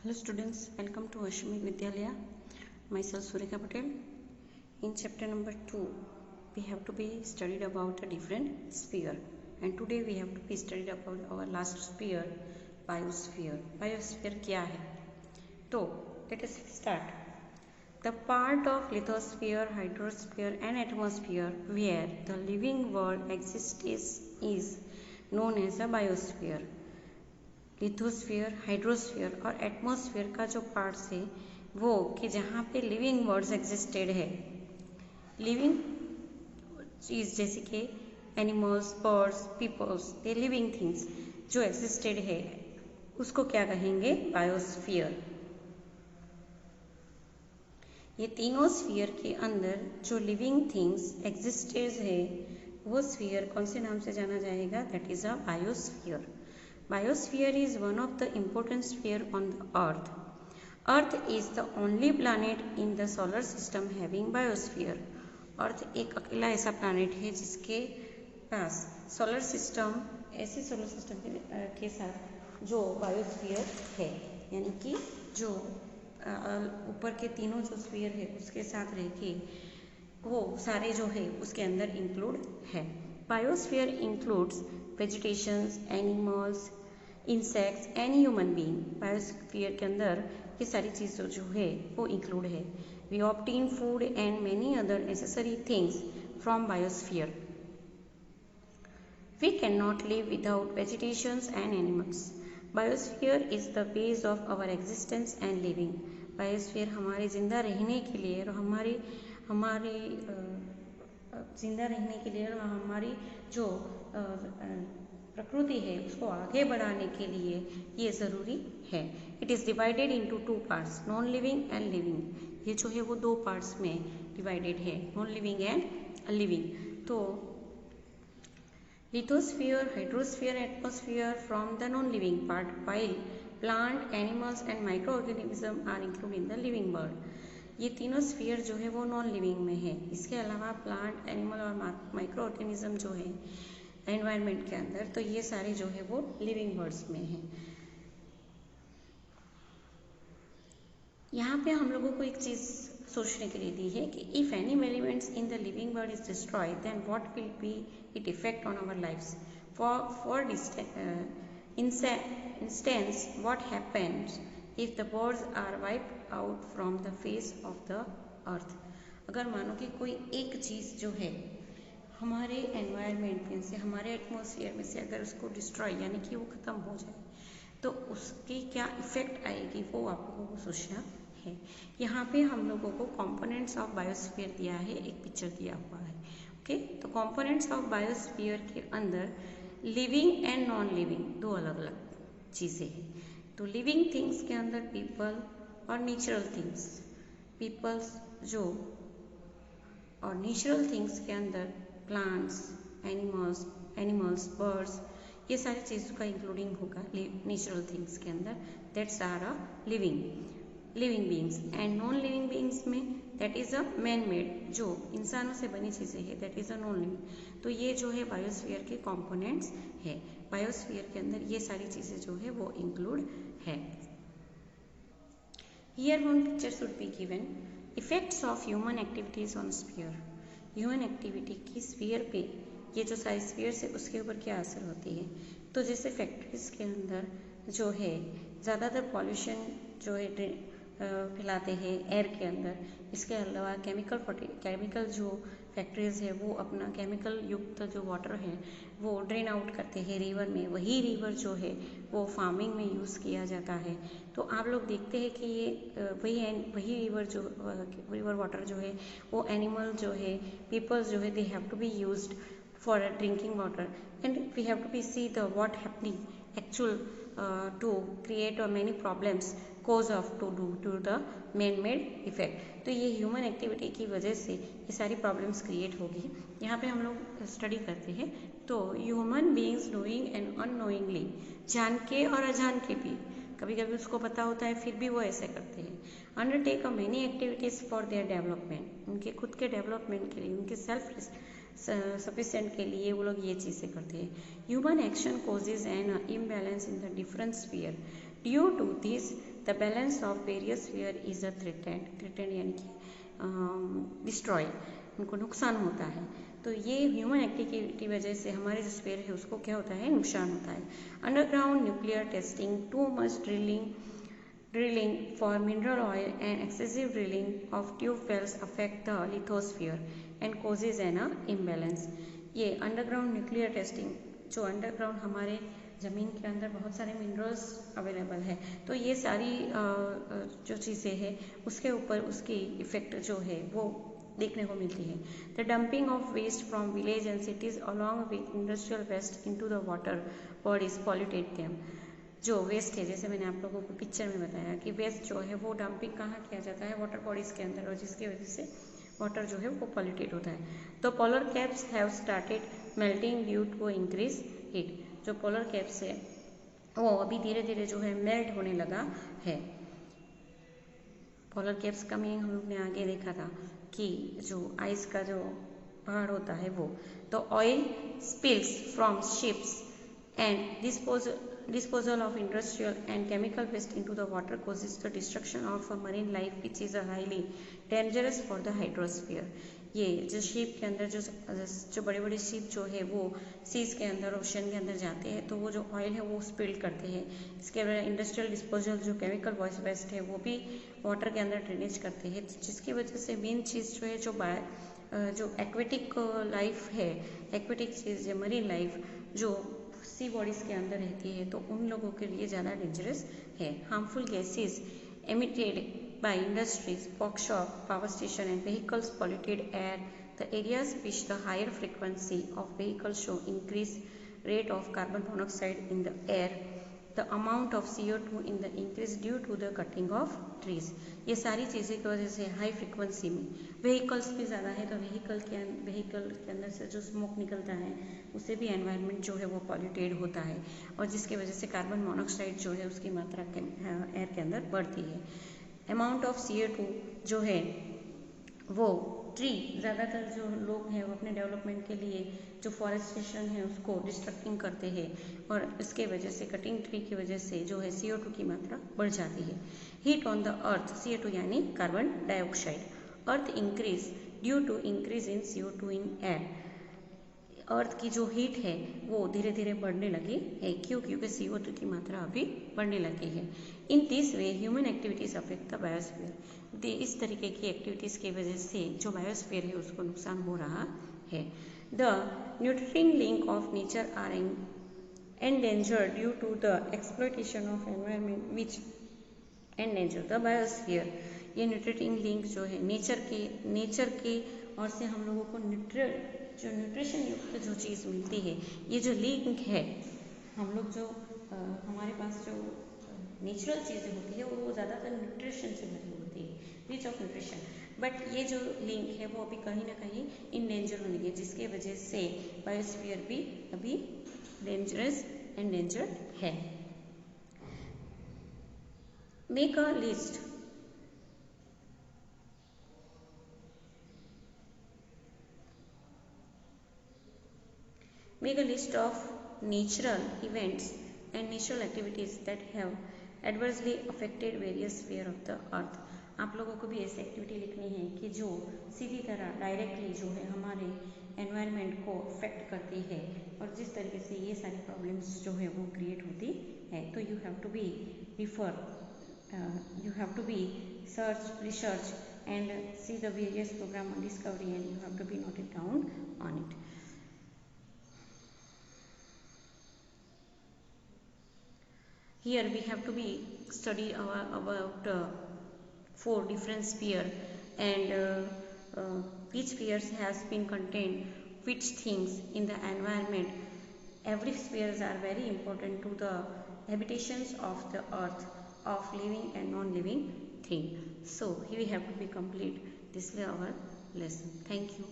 Hello students, welcome to Ashmi Vidyalaya. Myself Sureka Patel. In chapter number 2, we have to be studied about a different sphere. And today we have to be studied about our last sphere, biosphere. Biosphere क्या है? तो let us start. The part of lithosphere, hydrosphere and atmosphere where the living world exists is known as a biosphere. Lithosphere, hydrosphere और atmosphere का जो parts है वो कि जहाँ पे लिविंग वर्ड्स एग्जिस्टेड है, लिविंग चीज़ जैसे कि एनिमल्स, बर्ड्स, पीपल्स, ये लिविंग थिंग्स जो एग्जिस्टेड है उसको क्या कहेंगे? बायोस्फीयर। ये तीनों स्फीयर के अंदर जो लिविंग थिंग्स एग्जिस्टेड है वो स्फीयर कौन से नाम से जाना जाएगा? That is a biosphere. Biosphere is one of the important sphere on the Earth. Earth is the only planet in the solar system having biosphere. Earth एक अकेला ऐसा planet है जिसके पास सोलर सिस्टम, ऐसे सोलर सिस्टम के साथ जो biosphere है, यानी कि जो ऊपर के तीनों जो स्फीयर है उसके साथ रह के वो सारे जो है उसके अंदर इंक्लूड है. Biosphere includes vegetations, animals, insects and human being. Biosphere के अंदर ये सारी चीज़ें जो है वो इंक्लूड है. We obtain food and many other necessary things from biosphere. We can not live without vegetations and animals. Biosphere is the base of our existence and living. Biosphere हमारे जिंदा रहने के लिए और हमारे जिंदा रहने के लिए और हमारी जो प्रकृति है उसको आगे बढ़ाने के लिए ये ज़रूरी है. It is divided into two parts, non living and living. ये जो है वो दो पार्ट्स में डिवाइडेड है, नॉन लिविंग एंड लिविंग. तो lithosphere, hydrosphere, atmosphere from the non living part, while plant, animals and micro organism are include in the living world. ये तीनों स्फीयर जो है वो नॉन लिविंग में है. इसके अलावा प्लांट, एनिमल और माइक्रो ऑर्गेनिज्म जो है एनवायरनमेंट के अंदर, तो ये सारे जो है वो लिविंग वर्ड्स में है. यहाँ पे हम लोगों को एक चीज़ सोचने के लिए दी है कि if any elements in the living world is destroyed then what will be it effect on our lives. For instance what happens if the birds are wiped out from the face of the earth. अगर मानो कि कोई एक चीज़ जो है हमारे environment में से, हमारे एटमॉस्फेयर में से अगर उसको डिस्ट्रॉय यानी कि वो ख़त्म हो जाए तो उसकी क्या इफ़ेक्ट आएगी वो आप लोगों को सोचना है. यहाँ पे हम लोगों को कंपोनेंट्स ऑफ बायोस्फीयर दिया है, एक पिक्चर दिया हुआ है. ओके, तो कंपोनेंट्स ऑफ बायोस्फीयर के अंदर लिविंग एंड नॉन लिविंग दो अलग अलग चीज़ें हैं. तो लिविंग थिंग्स के अंदर पीपल और नेचुरल थिंग्स. पीपल्स जो और नेचुरल थिंग्स के अंदर प्लांट्स, एनिमल्स, बर्ड्स, ये सारी चीज़ों का इंक्लूडिंग होगा नेचुरल थिंग्स के अंदर. That's are a living beings. And non living beings में that is a man made, जो इंसानों से बनी चीज़ें हैं, that is a non living. तो ये जो है बायोस्फीयर के कंपोनेंट्स है. बायोस्फीयर के अंदर ये सारी चीज़ें जो है वो इंक्लूड है. Here one picture should be given. Effects of human activities on sphere. Human activity की स्फीयर पे, ये जो सारी स्फीयर्स है उसके ऊपर क्या असर होती है. तो जैसे फैक्ट्रीज के अंदर जो है ज़्यादातर पॉल्यूशन जो है फैलाते हैं एयर के अंदर. इसके अलावा केमिकल जो फैक्ट्रीज है वो अपना केमिकल युक्त जो वाटर है वो ड्रेन आउट करते हैं रिवर में. वही रिवर जो है वो फार्मिंग में यूज़ किया जाता है. तो आप लोग देखते हैं कि ये वही रिवर वाटर जो है वो एनिमल जो है, पीपल्स जो है, they have to be used for drinking water, and we have to be see the what happening actual to create many problems cause of to the man-made effect. तो ये human activity की वजह से ये सारी problems create होगी. यहाँ पे हम लोग स्टडी करते हैं. तो human beings knowing and unknowingly, जान के और अजान के भी, कभी कभी उसको पता होता है फिर भी वो ऐसे करते हैं. Undertake a many activities for their development, उनके खुद के डेवलपमेंट के लिए, उनके सेल्फ सफिशिएंट के लिए वो लोग ये चीज़ें करते हैं. Human action causes an imbalance in the different sphere. Due to this the balance of various sphere is a threatened यानी कि डिस्ट्रॉय, उनको नुकसान होता है। तो ये ह्यूमन एक्टिविटी की वजह से हमारे जो स्फीयर है उसको क्या होता है, नुकसान होता है। Underground nuclear testing, too much drilling for mineral oil and excessive drilling of tube wells affect the lithosphere and causes an imbalance। ये अंडरग्राउंड न्यूक्लियर टेस्टिंग, जो अंडरग्राउंड हमारे ज़मीन के अंदर बहुत सारे मिनरल्स अवेलेबल है, तो ये सारी जो चीज़ें हैं उसके ऊपर उसकी इफ़ेक्ट जो है वो देखने को मिलती है। The dumping of waste from village and cities along with industrial waste into the water bodies polluted them. जो वेस्ट है, जैसे मैंने आप लोगों को पिक्चर में बताया कि वेस्ट जो है वो डंपिंग कहाँ किया जाता है, वाटर बॉडीज़ के अंदर, और जिसकी वजह से वाटर जो है वो पॉल्यूटेड होता है। तो polar caps have started melting due to increase heat. जो पोलर कैप्स है वो अभी धीरे धीरे जो है मेल्ट होने लगा है। पोलर कैप्स का मीनिंग हम लोग ने आगे देखा था कि जो आइस का जो पहाड़ होता है वो। तो oil spills from ships and disposal of industrial and chemical waste into the water causes the destruction of a marine life which is a highly dangerous for the hydrosphere। ये जो शिप के अंदर जो बड़े बड़े शिप जो है वो सीज के अंदर, ओशन के अंदर जाते हैं, तो वो जो ऑयल है वो स्पिल करते हैं। इसके अलावा इंडस्ट्रियल डिस्पोजल जो केमिकल वेस्ट है वो भी वाटर के अंदर ड्रेनेज करते हैं, जिसकी वजह से मेन चीज़ जो है जो एक्वेटिक लाइफ है, एक्वेटिक चीज़ है, मरीन लाइफ जो सी बॉडीज़ के अंदर रहती है, तो उन लोगों के लिए ज़्यादा डेंजरस है। Harmful gases emitted by industries, workshop, power station and vehicles polluted air. The areas which the higher frequency of vehicles show increased rate of carbon monoxide in the air. The amount of CO2 in the increase due to the cutting of trees। ये सारी चीज़ें की वजह से high frequency में vehicles भी ज़्यादा है, तो व्हीकल के अंदर से जो स्मोक निकलता है उससे भी एनवायरनमेंट जो है वो पॉल्यूटेड होता है, और जिसकी वजह से कार्बन मोनोक्साइड जो है उसकी मात्रा एयर के अंदर बढ़ती है। अमाउंट ऑफ CO2 जो है वो ट्री, ज़्यादातर जो लोग हैं वो अपने डेवलपमेंट के लिए जो फॉरेस्टेशन है उसको डिस्ट्रक्टिंग करते हैं, और इसके वजह से कटिंग ट्री की वजह से जो है CO2 की मात्रा बढ़ जाती है। Heat on the earth, CO2 यानी carbon dioxide. Earth increase due to increase in CO2 in air. Earth की जो हीट है वो धीरे धीरे बढ़ने लगी है, क्योंकि CO2 की मात्रा अभी बढ़ने लगी है। In this way human activities affect the biosphere. इस तरीके की एक्टिविटीज़ की वजह से जो बायोस्फीयर है उसको नुकसान हो रहा है। The nutrient link of nature are endangered due to the exploitation of environment which endanger the biosphere। ये न्यूट्रिटिंग लिंक जो है नेचर के और से हम लोगों को न्यूट्रिशन युक्त जो चीज़ मिलती है, ये जो लिंक है, हम लोग जो हमारे पास जो नेचुरल चीज़ें होती है वो ज़्यादातर न्यूट्रिशन से भरी होती है, रिच ऑफ न्यूट्रिशन, बट ये जो लिंक है वो अभी कहीं ना कहीं इंडेंजर होने की, जिसके वजह से बायोस्फीयर भी अभी डेंजरस एंड डेंजर है। Make a list. Make a list of natural events and natural activities that have adversely affected various spheres of the earth। आप लोगों को भी ऐसी एक्टिविटी लिखनी है कि जो सीधी तरह डायरेक्टली जो है हमारे एनवायरनमेंट को अफेक्ट करती है, और जिस तरीके से ये सारी प्रॉब्लम्स जो है वो क्रिएट होती है। तो you have to be search research and see the various program on Discovery and you have to be note it down on it. Here we have to be study about 4 different sphere, and each spheres has been contained which things in the environment. Every spheres are very important to the habitations of the earth, of living and non-living thing. So here we have to be complete this our lesson. Thank you.